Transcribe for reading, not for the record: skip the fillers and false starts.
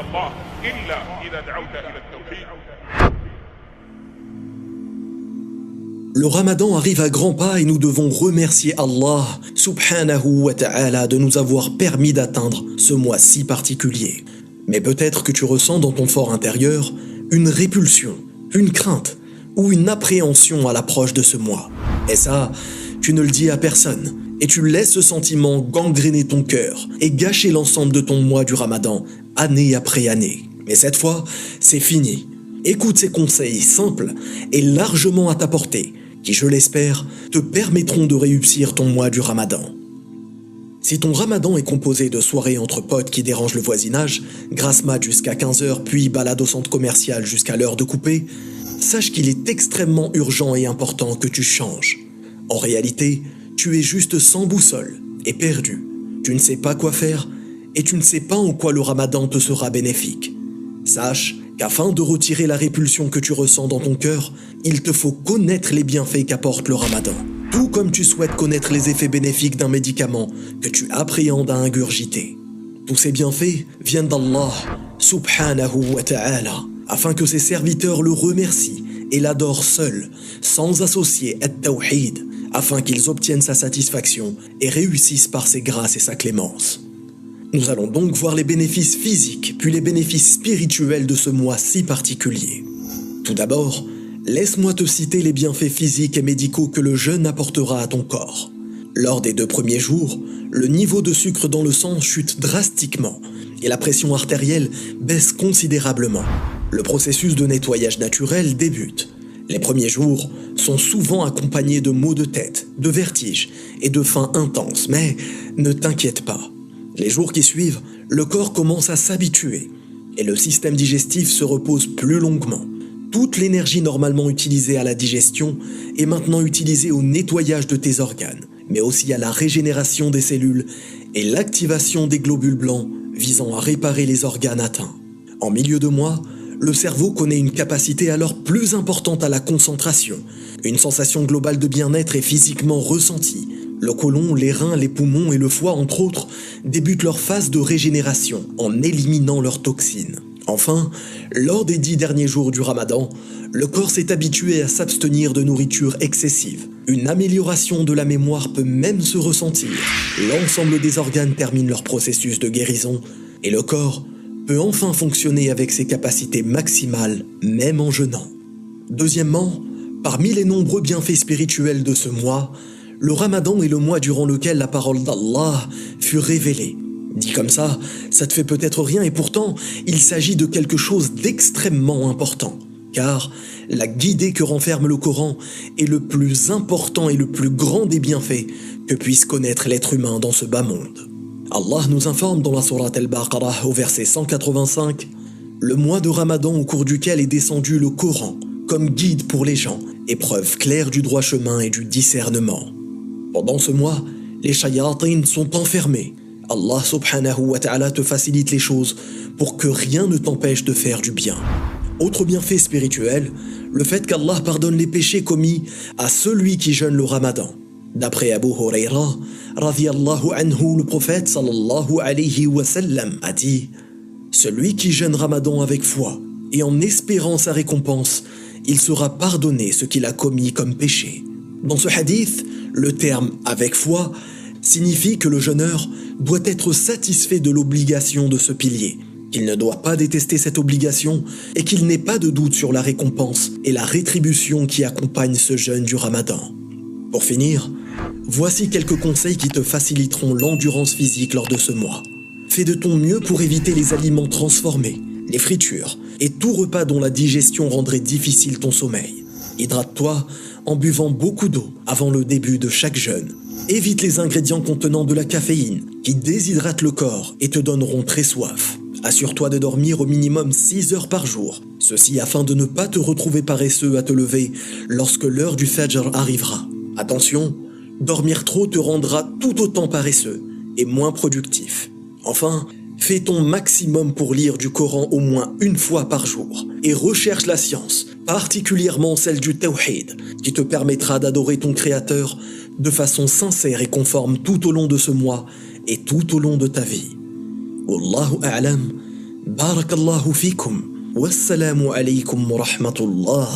الله إلا إذا دعوت إلى التوحيد. Le Ramadan arrive à grands pas et nous devons remercier Allah subhanahu wa ta'ala de nous avoir permis d'atteindre ce mois si particulier. Mais peut-être que tu ressens dans ton fort intérieur une répulsion, une crainte ou une appréhension à l'approche de ce mois. Et ça, tu ne le dis à personne. Et tu laisses ce sentiment gangréner ton cœur et gâcher l'ensemble de ton mois du Ramadan, année après année. Mais cette fois, c'est fini. Écoute ces conseils simples et largement à ta portée, qui, je l'espère, te permettront de réussir ton mois du Ramadan. Si ton Ramadan est composé de soirées entre potes qui dérangent le voisinage, grasse mat jusqu'à 15h puis balade au centre commercial jusqu'à l'heure de couper, sache qu'il est extrêmement urgent et important que tu changes. En réalité, tu es juste sans boussole et perdu. Tu ne sais pas quoi faire et tu ne sais pas en quoi le Ramadan te sera bénéfique. Sache qu'afin de retirer la répulsion que tu ressens dans ton cœur, il te faut connaître les bienfaits qu'apporte le Ramadan. Tout comme tu souhaites connaître les effets bénéfiques d'un médicament que tu appréhendes à ingurgiter. Tous ces bienfaits viennent d'Allah subhanahu wa ta'ala, afin que ses serviteurs le remercient et l'adorent seul, sans associer at-tawhid, afin qu'ils obtiennent sa satisfaction et réussissent par ses grâces et sa clémence. Nous allons donc voir les bénéfices physiques, puis les bénéfices spirituels de ce mois si particulier. Tout d'abord, laisse-moi te citer les bienfaits physiques et médicaux que le jeûne apportera à ton corps. Lors des 2 premiers jours, le niveau de sucre dans le sang chute drastiquement et la pression artérielle baisse considérablement. Le processus de nettoyage naturel débute. Les premiers jours sont souvent accompagnés de maux de tête, de vertiges et de faim intense, mais ne t'inquiète pas. Les jours qui suivent, le corps commence à s'habituer et le système digestif se repose plus longuement. Toute l'énergie normalement utilisée à la digestion est maintenant utilisée au nettoyage de tes organes, mais aussi à la régénération des cellules et l'activation des globules blancs visant à réparer les organes atteints. En milieu de mois, le cerveau connaît une capacité alors plus importante à la concentration. Une sensation globale de bien-être est physiquement ressentie. Le côlon, les reins, les poumons et le foie, entre autres, débutent leur phase de régénération en éliminant leurs toxines. Enfin, lors des 10 derniers jours du Ramadan, le corps s'est habitué à s'abstenir de nourriture excessive. Une amélioration de la mémoire peut même se ressentir. L'ensemble des organes terminent leur processus de guérison et le corps peut enfin fonctionner avec ses capacités maximales, même en jeûnant. Deuxièmement, parmi les nombreux bienfaits spirituels de ce mois, le Ramadan est le mois durant lequel la parole d'Allah fut révélée. Dit comme ça te fait peut-être rien et pourtant, il s'agit de quelque chose d'extrêmement important. Car la guidée que renferme le Coran est le plus important et le plus grand des bienfaits que puisse connaître l'être humain dans ce bas monde. Allah nous informe dans la sourate Al-Baqarah au verset 185 « Le mois de Ramadan au cours duquel est descendu le Coran comme guide pour les gens, épreuve claire du droit chemin et du discernement. » Pendant ce mois, les shayatines sont enfermés. Allah subhanahu wa ta'ala te facilite les choses pour que rien ne t'empêche de faire du bien. Autre bienfait spirituel, le fait qu'Allah pardonne les péchés commis à celui qui jeûne le Ramadan. D'après Abu Huraira, radiyallahu anhu, le prophète sallallahu alayhi wa sallam a dit « Celui qui jeûne Ramadan avec foi et en espérant sa récompense, il sera pardonné ce qu'il a commis comme péché. » Dans ce hadith, le terme « avec foi » signifie que le jeûneur doit être satisfait de l'obligation de ce pilier, qu'il ne doit pas détester cette obligation et qu'il n'ait pas de doute sur la récompense et la rétribution qui accompagnent ce jeûne du Ramadan. Pour finir, voici quelques conseils qui te faciliteront l'endurance physique lors de ce mois. Fais de ton mieux pour éviter les aliments transformés, les fritures et tout repas dont la digestion rendrait difficile ton sommeil. Hydrate-toi en buvant beaucoup d'eau avant le début de chaque jeûne. Évite les ingrédients contenant de la caféine qui déshydratent le corps et te donneront très soif. Assure-toi de dormir au minimum 6 heures par jour. Ceci afin de ne pas te retrouver paresseux à te lever lorsque l'heure du Fajr arrivera. Attention, dormir trop te rendra tout autant paresseux et moins productif. Enfin, fais ton maximum pour lire du Coran au moins une fois par jour et recherche la science, particulièrement celle du Tawhid, qui te permettra d'adorer ton Créateur de façon sincère et conforme tout au long de ce mois et tout au long de ta vie. Wallahu a'lam, بارك الله فيكم والسلام عليكم ورحمة الله.